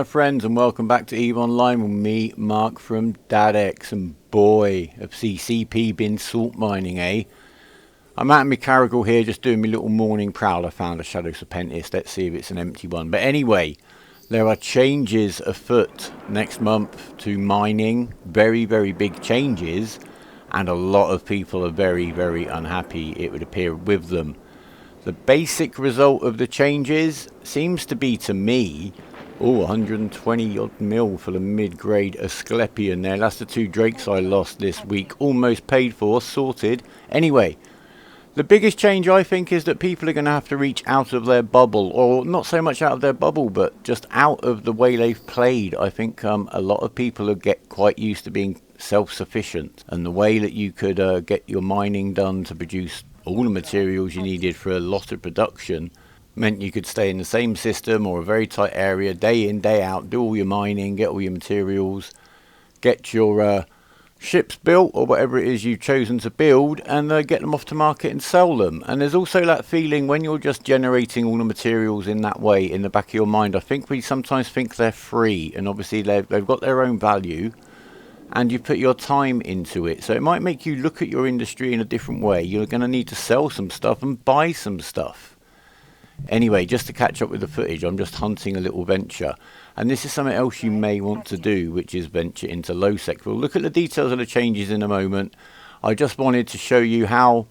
friends, and welcome back to EVE Online with me, Mark from DadX. And boy, have CCP been salt mining, eh? I'm out in my carrigal here just doing my little morning prowl. I found a Shadow Serpentis. Let's see if it's an empty one. But anyway, there are changes afoot next month to mining. Very, very big changes. And a lot of people are very, very unhappy, it would appear, with them. The basic result of the changes seems to be, to me, 120 odd mil for the mid-grade Asclepion there. That's the two drakes I lost this week. Almost paid for, sorted. Anyway, the biggest change I think is that people are going to have to reach out of their bubble. Or not so much out of their bubble, but just out of the way they've played. I think a lot of people will get quite used to being self-sufficient. And the way that you could get your mining done to produce all the materials you needed for a lot of production meant you could stay in the same system or a very tight area, day in, day out, do all your mining, get all your materials, get your ships built or whatever it is you've chosen to build, and get them off to market and sell them. And there's also that feeling when you're just generating all the materials in that way in the back of your mind. I think we sometimes think they're free, and obviously they've got their own value, and you put your time into it. So it might make you look at your industry in a different way. You're going to need to sell some stuff and buy some stuff. Anyway, just to catch up with the footage, I'm just hunting a little venture. And this is something else you may want to do, which is venture into low sec. We'll look at the details of the changes in a moment. I just wanted to show you how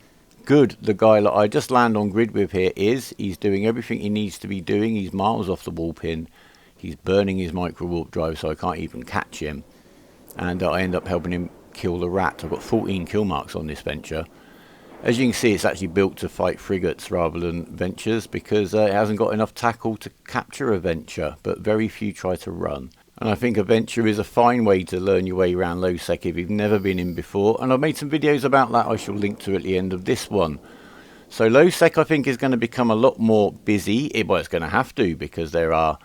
good the guy that I just land on grid with here is. He's doing everything he needs to be doing. He's miles off the wall pin. He's burning his micro warp drive, so I can't even catch him. And I end up helping him kill the rat. I've got 14 kill marks on this venture. As you can see, it's actually built to fight frigates rather than ventures, because it hasn't got enough tackle to capture a venture, but very few try to run. And I think a venture is a fine way to learn your way around low sec if you've never been in before, and I've made some videos about that I shall link to at the end of this one. So low sec I think is going to become a lot more busy. Well, it's going to have to, because there are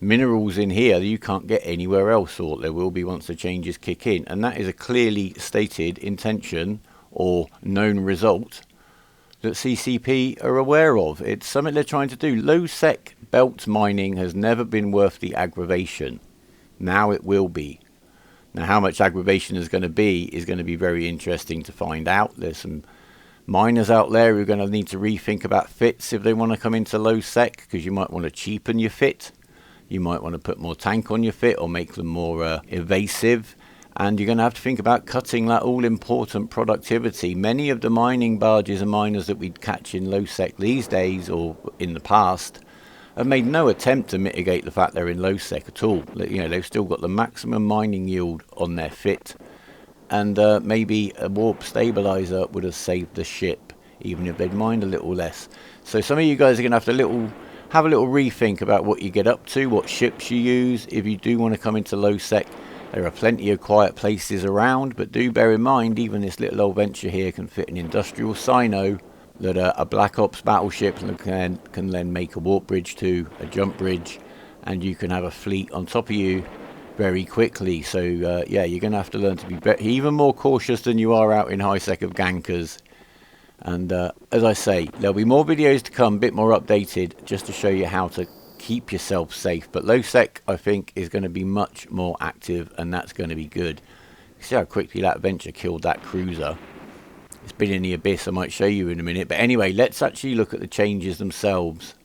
minerals in here that you can't get anywhere else, or there will be once the changes kick in, and that is a clearly stated intention or known result that CCP are aware of. It's something they're trying to do. Low sec belt mining has never been worth the aggravation. Now it will be. Now how much aggravation is going to be very interesting to find out. There's some miners out there who are going to need to rethink about fits if they want to come into low sec, because you might want to cheapen your fit. You might want to put more tank on your fit or make them more evasive. And you're going to have to think about cutting that all-important productivity. Many of the mining barges and miners that we'd catch in low sec these days, or in the past, have made no attempt to mitigate the fact they're in low sec at all. You know, they've still got the maximum mining yield on their fit. And maybe a warp stabilizer would have saved the ship, even if they'd mined a little less. So some of you guys are going to have a little rethink about what you get up to, what ships you use. If you do want to come into low sec, there are plenty of quiet places around, but do bear in mind, even this little old venture here can fit an industrial Sino that a Black Ops battleship can then make a warp bridge to, a jump bridge, and you can have a fleet on top of you very quickly. So yeah, you're going to have to learn to be even more cautious than you are out in high sec of gankers. And as I say, there'll be more videos to come, a bit more updated, just to show you how to keep yourself safe. But low sec I think is going to be much more active, and that's going to be good. See how quickly that venture killed that cruiser. It's been in the abyss. I might show you in a minute. But anyway, let's actually look at the changes themselves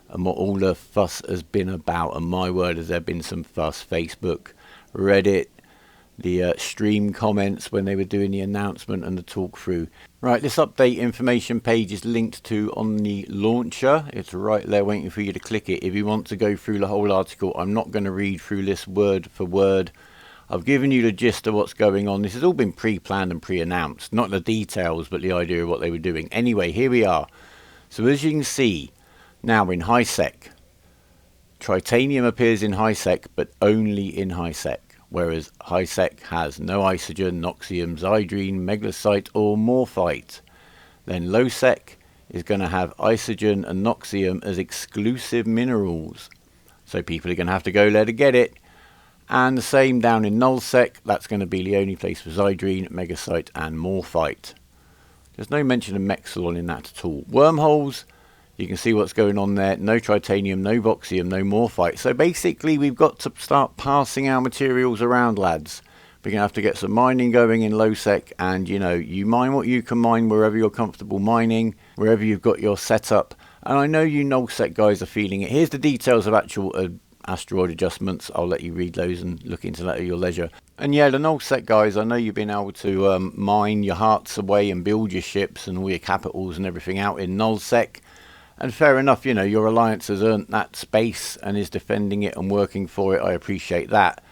and what all the fuss has been about. And my word, has there been some fuss. Facebook, Reddit, the stream comments when they were doing the announcement and the talk through. Right, this update information page is linked to on the launcher. It's right there waiting for you to click it if you want to go through the whole article. I'm not going to read through this word for word. I've given you the gist of what's going on. This has all been pre-planned and pre-announced. Not the details, but the idea of what they were doing. Anyway, here we are. So as you can see, now in high sec, titanium appears in high sec, but only in high sec. Whereas high sec has no isogen, noxium, zydrine, megalocite or morphite. Then low sec is going to have isogen and noxium as exclusive minerals. So people are going to have to go there to get it. And the same down in null sec, that's going to be the only place for zydrine, megasite and morphite. There's no mention of Mexilon in that at all. Wormholes You can see what's going on there. No titanium, no voxium, no morphite. So basically we've got to start passing our materials around, lads. We're going to have to get some mining going in low sec, and you know, you mine what you can mine wherever you're comfortable mining, wherever you've got your setup. And I know you null sec guys are feeling it. Here's the details of actual asteroid adjustments. I'll let you read those and look into that at your leisure. And yeah, the null sec guys, I know you've been able to mine your hearts away and build your ships and all your capitals and everything out in null sec. And fair enough, you know, your alliance has earned that space and is defending it and working for it. I appreciate that.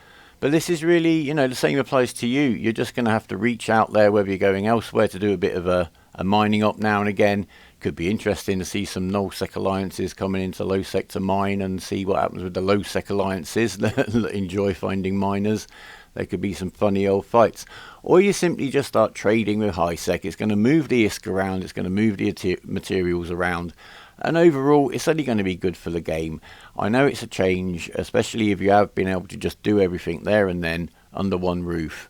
But this is really, you know, the same applies to you. You're just going to have to reach out there, whether you're going elsewhere to do a bit of a mining up now and again. Could be interesting to see some null-sec alliances coming into low-sec to mine and see what happens with the low-sec alliances that enjoy finding miners. There could be some funny old fights. Or you simply just start trading with high-sec. It's going to move the ISK around. It's going to move the materials around. And overall, it's only going to be good for the game. I know it's a change, especially if you have been able to just do everything there and then under one roof.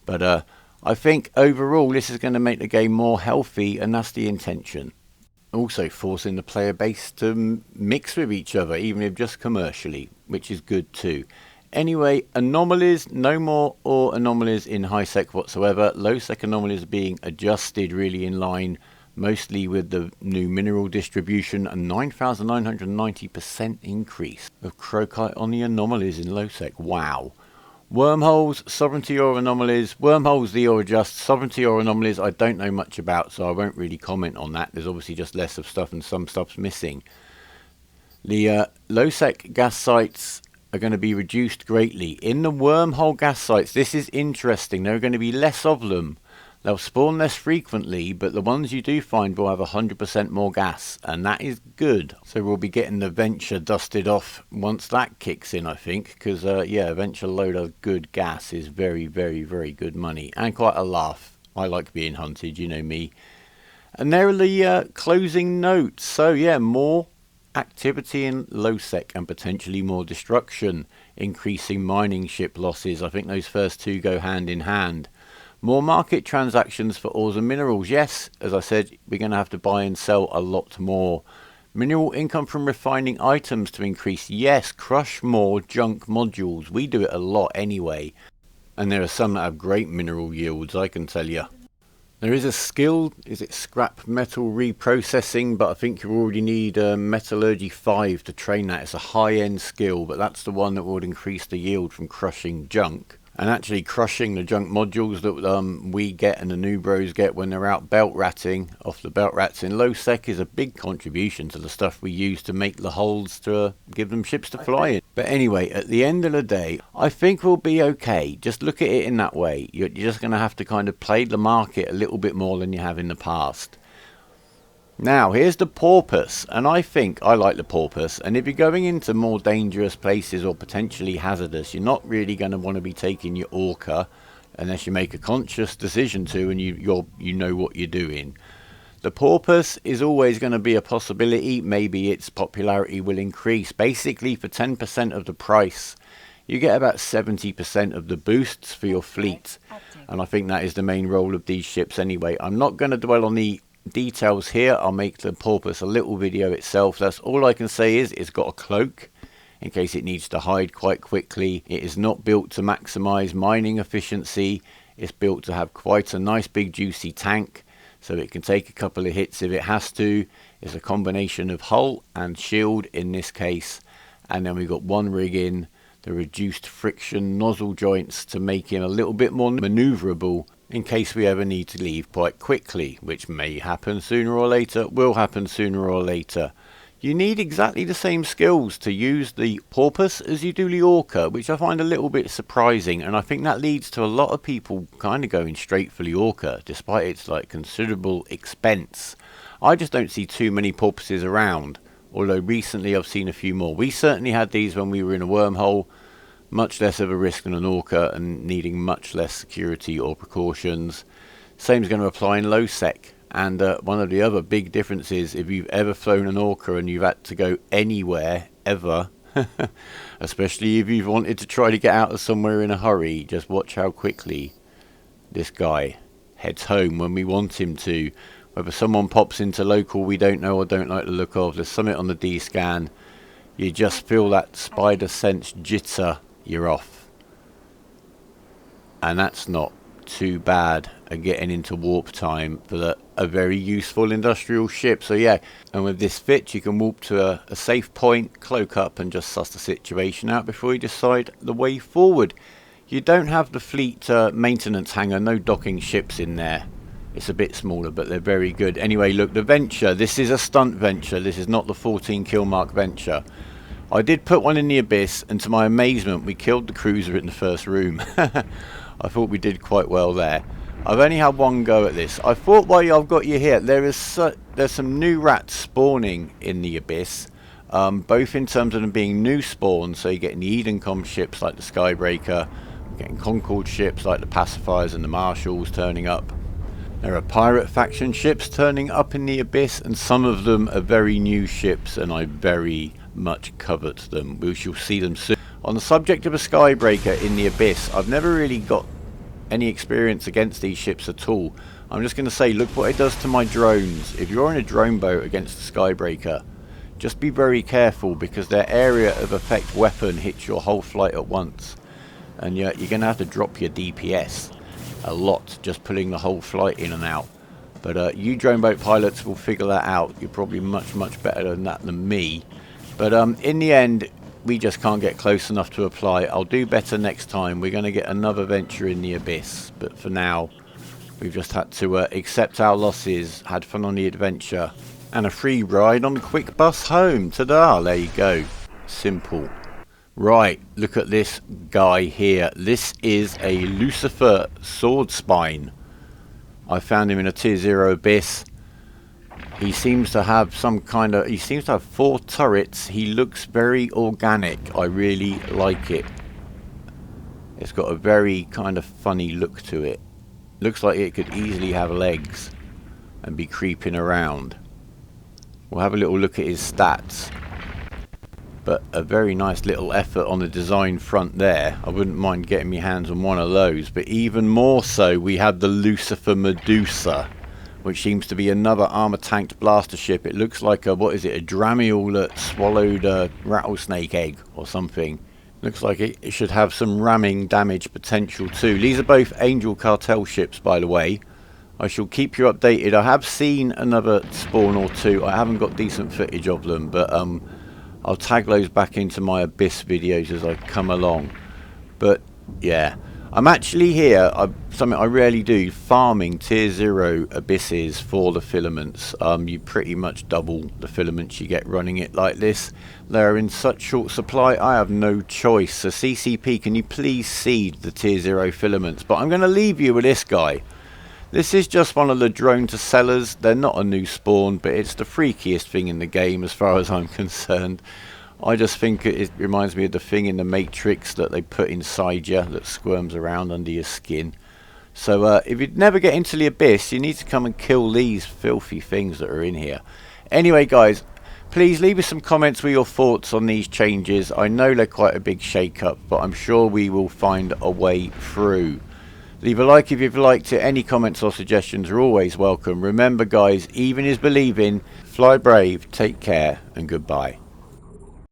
But I think overall, this is going to make the game more healthy, and that's the intention. Also forcing the player base to mix with each other, even if just commercially, which is good too. Anyway, anomalies, no more or anomalies in high sec whatsoever. Low sec anomalies are being adjusted really in line mostly with the new mineral distribution, and 9,990% increase of crocite on the anomalies in low sec. Wow. Wormholes, sovereignty or anomalies. Wormholes, the or adjust. Sovereignty or anomalies, I don't know much about, so I won't really comment on that. There's obviously just less of stuff and some stuff's missing. The low sec gas sites are going to be reduced greatly. In the wormhole gas sites, this is interesting. There are going to be less of them. They'll spawn less frequently, but the ones you do find will have 100% more gas, and that is good. So we'll be getting the Venture dusted off once that kicks in, I think, because yeah, Venture load of good gas is very, very, very good money, and quite a laugh. I like being hunted, you know me. And there are the closing notes. So yeah, more activity in low sec and potentially more destruction, increasing mining ship losses. I think those first two go hand in hand. More market transactions for ores and minerals. Yes, as I said, we're going to have to buy and sell a lot more. Mineral income from refining items to increase. Yes, crush more junk modules. We do it a lot anyway. And there are some that have great mineral yields, I can tell you. There is a skill, is it scrap metal reprocessing, but I think you already need Metallurgy 5 to train that. It's a high-end skill, but that's the one that would increase the yield from crushing junk. And actually crushing the junk modules that we get and the new bros get when they're out belt ratting off the belt rats in low sec is a big contribution to the stuff we use to make the hulls to give them ships to fly in. But anyway, at the end of the day, I think we'll be okay. Just look at it in that way. You're just going to have to kind of play the market a little bit more than you have in the past. Now, here's the porpoise, and I think I like the porpoise, and if you're going into more dangerous places or potentially hazardous, you're not really going to want to be taking your orca unless you make a conscious decision to and you know what you're doing. The porpoise is always going to be a possibility. Maybe its popularity will increase. Basically, for 10% of the price, you get about 70% of the boosts for your fleet, and I think that is the main role of these ships anyway. I'm not going to dwell on the details here. I'll make the porpoise a little video itself. That's all I can say is it's got a cloak in case it needs to hide quite quickly. It is not built to maximize mining efficiency. It's built to have quite a nice big juicy tank so it can take a couple of hits if it has to. It's a combination of hull and shield in this case, and then we've got one rig in the reduced friction nozzle joints to make him a little bit more maneuverable in case we ever need to leave quite quickly, which may happen sooner or later, will happen sooner or later. You need exactly the same skills to use the porpoise as you do the orca, which I find a little bit surprising, and I think that leads to a lot of people kind of going straight for the orca, despite its like considerable expense. I just don't see too many porpoises around, although recently I've seen a few more. We certainly had these when we were in a wormhole. Much less of a risk than an orca and needing much less security or precautions. Same is going to apply in low sec. And one of the other big differences, if you've ever flown an orca and you've had to go anywhere ever, especially if you've wanted to try to get out of somewhere in a hurry, just watch how quickly this guy heads home when we want him to. Whether someone pops into local we don't know or don't like the look of, there's something on the D-scan, you just feel that spider sense jitter, you're off. And that's not too bad at getting into warp time for a very useful industrial ship. So yeah, and with this fit you can warp to a safe point, cloak up and just suss the situation out before you decide the way forward. You don't have the fleet maintenance hangar, no docking ships in there. It's a bit smaller, but they're very good. Anyway, look, the Venture, this is a stunt Venture. This is not the 14 kill mark Venture. I did put one in the Abyss, and to my amazement, we killed the cruiser in the first room. I thought we did quite well there. I've only had one go at this. I thought while I've got you here, there's some new rats spawning in the Abyss. Both in terms of them being new spawns, so you're getting the Edencom ships like the Skybreaker, getting Concord ships like the Pacifiers and the Marshals turning up. There are pirate faction ships turning up in the Abyss, and some of them are very new ships, and I very much covet them. We shall see them soon. On the subject of a Skybreaker in the Abyss, I've never really got any experience against these ships at all. I'm just going to say, look what it does to my drones. If you're in a drone boat against a Skybreaker, just be very careful, because their area of effect weapon hits your whole flight at once. And you're going to have to drop your DPS a lot just pulling the whole flight in and out. But you drone boat pilots will figure that out. You're probably much better than that than me. But in the end, we just can't get close enough to apply. I'll do better next time. We're going to get another Venture in the Abyss. But for now, we've just had to accept our losses, had fun on the adventure, and a free ride on the quick bus home. Ta-da! There you go. Simple. Right, look at this guy here. This is a Lucifer Sword Spine. I found him in a tier 0 Abyss. He seems to have he seems to have 4 turrets. He looks very organic. I really like it. It's got a very kind of funny look to it. Looks like it could easily have legs and be creeping around. We'll have a little look at his stats. But a very nice little effort on the design front there. I wouldn't mind getting my hands on one of those. But even more so, we had the Lucifer Medusa, which seems to be another armor-tanked blaster ship. It looks like a, what is it, a Dramiel that swallowed a rattlesnake egg or something. Looks like it should have some ramming damage potential too. These are both Angel Cartel ships, by the way. I shall keep you updated. I have seen another spawn or two. I haven't got decent footage of them, but I'll tag those back into my Abyss videos as I come along. But yeah, I'm actually here, something I rarely do, farming tier 0 Abysses for the filaments. You pretty much double the filaments you get running it like this. They're in such short supply, I have no choice. So CCP, can you please seed the tier 0 filaments? But I'm going to leave you with this guy. This is just one of the drone to sellers. They're not a new spawn, but it's the freakiest thing in the game as far as I'm concerned. I just think it reminds me of the thing in the Matrix that they put inside you that squirms around under your skin. So if you'd never get into the Abyss, you need to come and kill these filthy things that are in here. Anyway guys, please leave us some comments with your thoughts on these changes. I know they're quite a big shake-up, but I'm sure we will find a way through. Leave a like if you've liked it. Any comments or suggestions are always welcome. Remember guys, even is believing. Fly brave, take care, and goodbye.